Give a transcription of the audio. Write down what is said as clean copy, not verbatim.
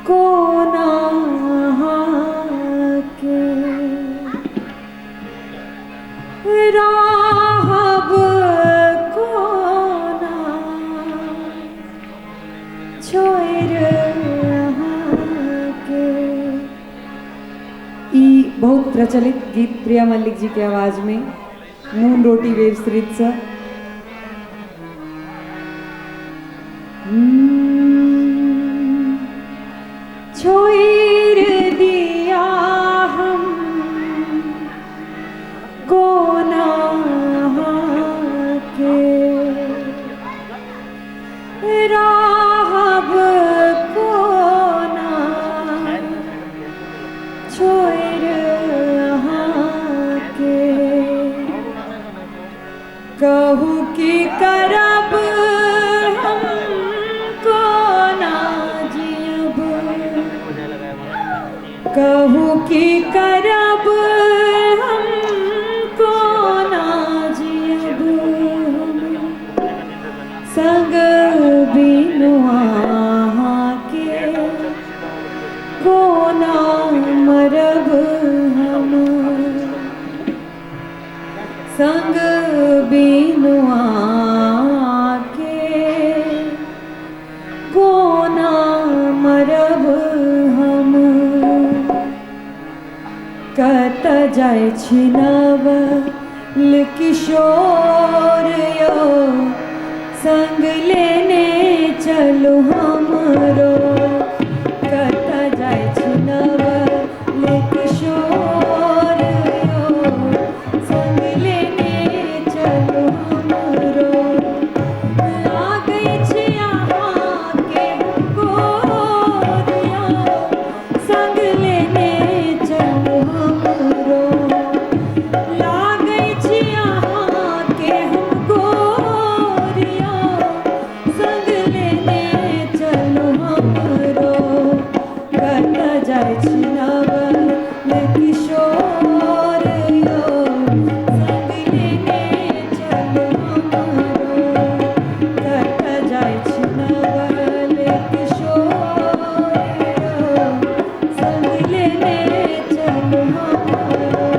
कोना के राहब कोना छोड़ के। ई बहुत प्रचलित गीत प्रिया मल्लिक जी की आवाज में नून रोटी वेब सीरीज से छोड़ दिया हम कोना के राहब कोना छोड़ के। कहूँ कि करब हम कोना जियब, कहूँ कि करब हम कोना जियब, संग बिनु के कोना मरब हम, संग बिनु के कोना मरब हम। कत जाय छी नवल किशोर यो, संग लेने चलो हमरो। कत जाय छी नवल किशोर यो, संग लेने चलो हमरो। लागै छी अहाँ के गोरिया, संग लेने चलो हमरो। लागै छी अहाँ के गोरिया, संग लेने चलो हमरो। कत जाय छी नवल किशोर यो, संग लेने चलो हमरो। कत जाय छी नवल किशोर यो, संग लेने चलो हमरो।